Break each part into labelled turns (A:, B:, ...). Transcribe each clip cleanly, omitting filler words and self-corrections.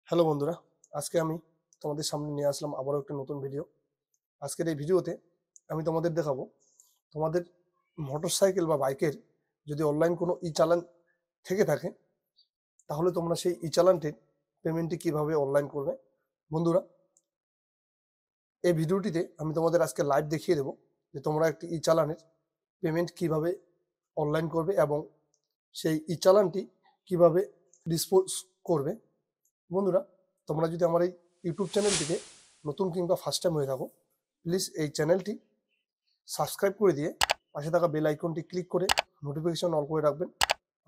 A: Hello বন্ধুরা, আজকে আমি তোমাদের সামনে নিয়ে আসলাম আবারও একটা নতুন ভিডিও। আজকের এই ভিডিওতে আমি তোমাদের দেখাবো তোমাদের মোটরসাইকেল বা বাইকের যদি অনলাইন কোনো ই চালান থেকে থাকে তাহলে তোমরা সেই ই চালানটির পেমেন্টটি কিভাবে অনলাইন করবে। বন্ধুরা, এই ভিডিওটিতে আমি তোমাদের আজকে লাইভ দেখিয়ে দেবো যে তোমরা একটি ই চালানের পেমেন্ট কিভাবে অনলাইন করবে এবং সেই ই চালানটি কিভাবে ডিসপোজ করবে। বন্ধুরা, তোমরা যদি আমার এই ইউটিউব চ্যানেলটিতে নতুন কিংবা ফার্স্ট টাইম হয়ে থাকো, প্লিজ এই চ্যানেলটি সাবস্ক্রাইব করে দিয়ে পাশে থাকা বেল আইকনটি ক্লিক করে নোটিফিকেশন অন করে রাখবেন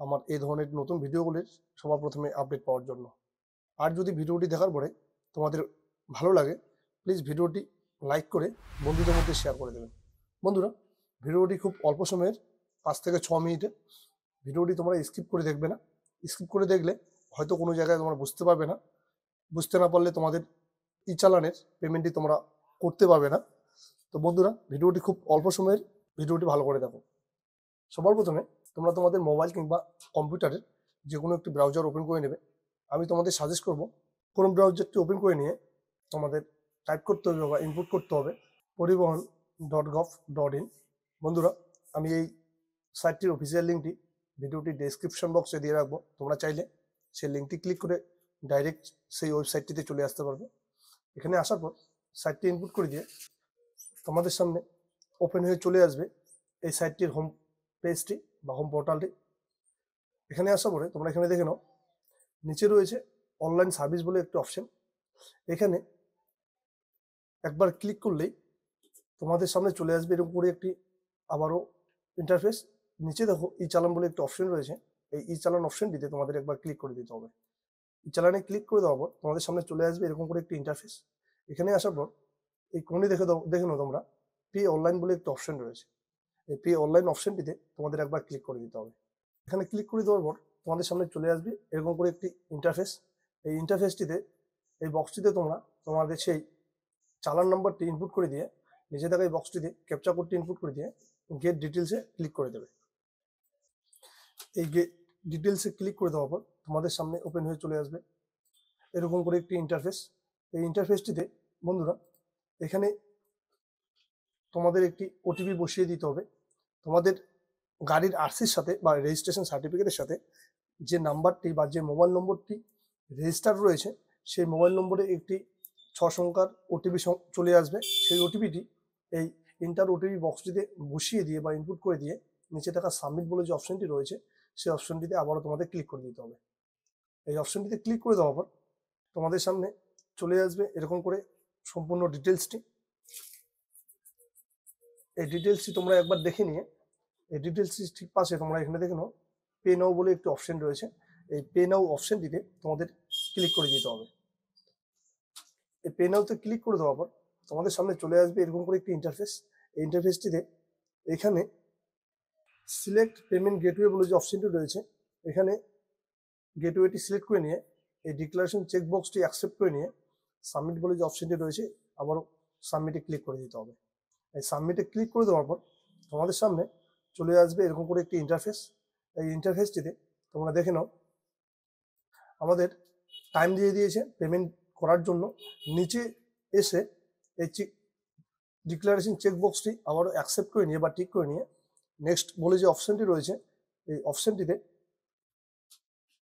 A: আমার এই ধরনের নতুন ভিডিওগুলির সবার প্রথমে আপডেট পাওয়ার জন্য। আর যদি ভিডিওটি দেখার পরে তোমাদের ভালো লাগে, প্লিজ ভিডিওটি লাইক করে বন্ধুদের মধ্যে শেয়ার করে দেবেন। বন্ধুরা, ভিডিওটি খুব অল্প সময়ের, 5 থেকে 6 মিনিটের। ভিডিওটি তোমরা স্কিপ করে দেখবে না। স্কিপ করে দেখলে হয়তো কোনো জায়গায় তোমরা বুঝতে পারবে না। বুঝতে না পারলে তোমাদের ই চালানের পেমেন্টটি তোমরা করতে পারবে না। তো বন্ধুরা, ভিডিওটি খুব অল্প সময়ের, ভিডিওটি ভালো করে দেখো। সবার প্রথমে তোমরা তোমাদের মোবাইল কিংবা কম্পিউটারের যে কোনো একটি ব্রাউজার ওপেন করে নেবে। আমি তোমাদের সাজেস্ট করব ক্রোম ব্রাউজারটি ওপেন করে নিয়ে তোমাদের টাইপ করতে হবে বা ইনপুট করতে হবে poribohan.gov.in। বন্ধুরা, আমি এই সাইটটির অফিসিয়াল লিঙ্কটি ভিডিওটি ডেসক্রিপশন বক্সে দিয়ে রাখবো। তোমরা চাইলে সেই লিঙ্কটি ক্লিক করে ডাইরেক্ট সেই ওয়েবসাইটটিতে চলে আসতে পারবে। এখানে আসার পর সাইটটি ইনপুট করে দিয়ে তোমাদের সামনে ওপেন হয়ে চলে আসবে এই সাইটটির হোম পেজটি বা হোম পোর্টালটি। এখানে আসার পরে তোমরা এখানে দেখে নাও, নিচে রয়েছে অনলাইন সার্ভিস বলে একটি অপশন। এখানে একবার ক্লিক করলেই তোমাদের সামনে চলে আসবে এরকম করে একটি আবারও ইন্টারফেস। নিচে দেখো ই চালান বলে একটি অপশন রয়েছে। এই ই চালান অপশনটিতে তোমাদের একবার ক্লিক করে দিতে হবে। ই চালানে ক্লিক করে দেওয়ার পর তোমাদের সামনে চলে আসবে এরকম করে একটি ইন্টারফেস। এখানে আসার পর এই কোণে দেখে নাও তোমরা পে অনলাইন বলে একটি অপশন রয়েছে। এই পে অনলাইন অপশনটিতে তোমাদের একবার ক্লিক করে দিতে হবে। এখানে ক্লিক করে দেওয়ার পর তোমাদের সামনে চলে আসবে এরকম করে একটি ইন্টারফেস। এই ইন্টারফেসটিতে এই বক্সটিতে তোমরা তোমাদের সেই চালান নাম্বারটি ইনপুট করে দিয়ে নিচে থাকা এই বক্সটিতে ক্যাপচা কোডটি ইনপুট করে দিয়ে গেট ডিটেলসে ক্লিক করে দেবে। এই গেট ডিটেলসে ক্লিক করে দেওয়ার পর তোমাদের সামনে ওপেন হয়ে চলে আসবে এরকম করে একটি ইন্টারফেস। এই ইন্টারফেসটিতে বন্ধুরা এখানে তোমাদের একটি ওটিপি বসিয়ে দিতে হবে। তোমাদের গাড়ির আরসির সাথে বা রেজিস্ট্রেশন সার্টিফিকেটের সাথে যে নাম্বারটি বা যে মোবাইল নম্বরটি রেজিস্টার রয়েছে সেই মোবাইল নম্বরে একটি 6 সংখ্যার ওটিপি চলে আসবে। সেই ওটিপিটি এই ইন্টার ওটিপি বক্সটিতে বসিয়ে দিয়ে বা ইনপুট করে দিয়ে নিচে থাকা সাবমিট বলে যে অপশনটি রয়েছে সেই অপশনটিতে আবারও তোমাদের ক্লিক করে দিতে হবে। এই অপশনটিতে ক্লিক করে দেওয়ার পর তোমাদের সামনে চলে আসবে এরকম করে সম্পূর্ণ ডিটেলসটি। এই ডিটেলসটি তোমরা একবার দেখে নিয়ে এই ডিটেলসটি ঠিক পাশে তোমরা এখানে দেখে নাও পে নাও বলে একটি অপশন রয়েছে। এই পে নাও অপশনটিতে তোমাদের ক্লিক করে দিতে হবে। এই পে নাওতে ক্লিক করে দেওয়ার পর তোমাদের সামনে চলে আসবে এরকম করে একটি ইন্টারফেস। এই ইন্টারফেসটিতে এখানে সিলেক্ট পেমেন্ট গেটওয়ে বলে যে অপশনটি রয়েছে এখানে গেটওয়েটি সিলেক্ট করে নিয়ে এই ডিক্লারেশন চেক বক্সটি অ্যাকসেপ্ট করে নিয়ে সাবমিট বলে যে অপশনটি রয়েছে আবারও সাবমিটে ক্লিক করে দিতে হবে। এই সাবমিটে ক্লিক করে দেওয়ার পর তোমাদের সামনে চলে আসবে এরকম করে একটি ইন্টারফেস। এই ইন্টারফেসটিতে তোমরা দেখে নাও আমাদের টাইম দিয়ে দিয়েছে পেমেন্ট করার জন্য। নিচে এসে এই ডিক্লারেশন চেক বক্সটি আবারও অ্যাকসেপ্ট করে নিয়ে বা টিক করে নিয়ে নেক্সট বলে যে অপশনটি রয়েছে এই অপশনটিতে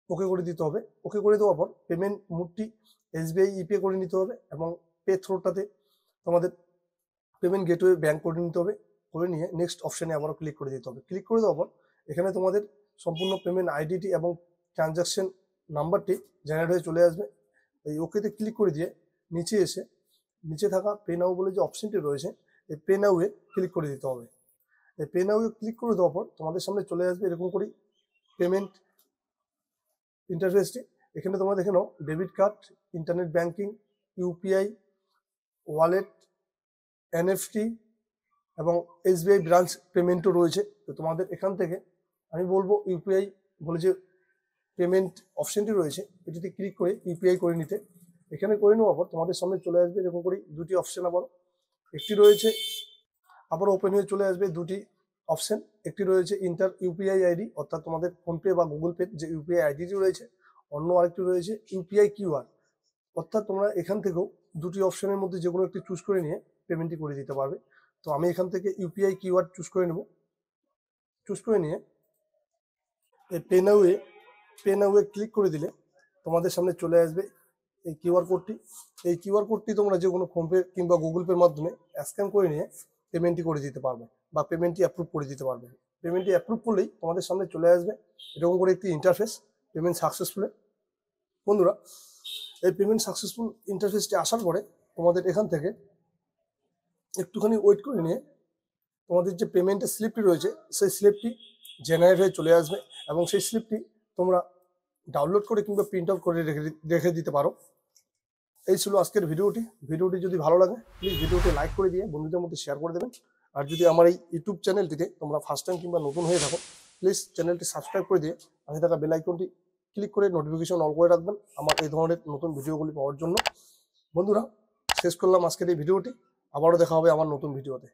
A: ওকে করে দিতে হবে। ওকে করে দেওয়ার পর পেমেন্ট মোডটি এসবিআই ইপে করে নিতে হবে এবং পে থ্রোটাতে তোমাদের পেমেন্ট গেটওয়ে ব্যাংক করে নিতে হবে। করে নিয়ে নেক্সট অপশনে আবারও ক্লিক করে দিতে হবে। ক্লিক করে দেওয়ার পর এখানে তোমাদের সম্পূর্ণ পেমেন্ট আইডিটি এবং ট্রানজাকশন নাম্বারটি জেনারেট হয়ে চলে আসবে। এই ওকেতে ক্লিক করে দিয়ে নিচে এসে নিচে থাকা পে নাও বলে যে অপশনটি রয়েছে এই পে নাওয়ে ক্লিক করে দিতে হবে। এই পে নাওয়ে ক্লিক করে দেওয়ার পর তোমাদের সামনে চলে আসবে এরকম করে পেমেন্ট ইন্টারফেসটি। এখানে তোমরা দেখে নাও debit card, internet banking, UPI, wallet, NFT এবং এসবিআই ব্রাঞ্চ পেমেন্টও রয়েছে। তো তোমাদের এখান থেকে আমি বলবো ইউপিআই বলে যে পেমেন্ট অপশনটি রয়েছে এটিতে ক্লিক করে ইউপিআই করে নিতে। এখানে করে নেওয়ার পর তোমাদের সামনে চলে আসবে এরকম করে দুটি অপশন আবার একটি রয়েছে আবার ওপেন হয়ে চলে আসবে দুটি অপশন। একটি রয়েছে ইন্টার ইউপিআই আইডি অর্থাৎ তোমাদের ফোনপে বা গুগল পে যে ইউপিআই আইডিটি রয়েছে, অন্য আরেকটি রয়েছে ইউপিআই কিউআর অর্থাৎ তোমরা এখান থেকেও দুটি অপশনের মধ্যে যে কোনো একটি চুজ করে নিয়ে পেমেন্টটি করে দিতে পারবে। তো আমি এখান থেকে ইউপিআই কিওয়ার্ড চুজ করে নেব। চুজ করে নিয়ে এই পে নাউয়ে ক্লিক করে দিলে তোমাদের সামনে চলে আসবে এই কিউআর কোডটি। এই কিউআর কোডটি তোমরা যে কোনো ফোনপে কিংবা গুগল পের মাধ্যমে স্ক্যান করে নিয়ে পেমেন্টটি করে দিতে পারবে বা পেমেন্টটি অ্যাপ্রুভ করে দিতে পারবে। পেমেন্টটি অ্যাপ্রুভ করলেই তোমাদের সামনে চলে আসবে এরকম করে একটি ইন্টারফেস, পেমেন্ট সাকসেসফুল। বন্ধুরা, এই পেমেন্ট সাকসেসফুল ইন্টারফেসটি আসার পরে তোমাদের এখান থেকে একটুখানি ওয়েট করে নিয়ে তোমাদের যে পেমেন্টের স্লিপটি রয়েছে সেই স্লিপটি জেনারেট হয়ে চলে আসবে এবং সেই স্লিপটি তোমরা ডাউনলোড করে কিংবা প্রিন্ট আউট করে রেখে দিতে পারো। এই ছিল আজকের ভিডিওটি যদি ভালো লাগে প্লিজ ভিডিওটি লাইক করে দিয়ে বন্ধুদের মধ্যে শেয়ার করে দেবেন। আর যদি আমার এই ইউটিউব চ্যানেলটিতে তোমরা ফার্স্ট টাইম কিংবা নতুন হয়ে থাকো প্লিজ চ্যানেলটি সাবস্ক্রাইব করে দিয়ে পাশে থাকা বেল আইকনটি ক্লিক করে নোটিফিকেশন অন করে রাখবেন আমার এই ধরনের নতুন ভিডিওগুলি পাওয়ার জন্য। বন্ধুরা, শেষ করলাম আজকের এই ভিডিওটি। আবারও দেখা হবে আমার নতুন ভিডিওতে।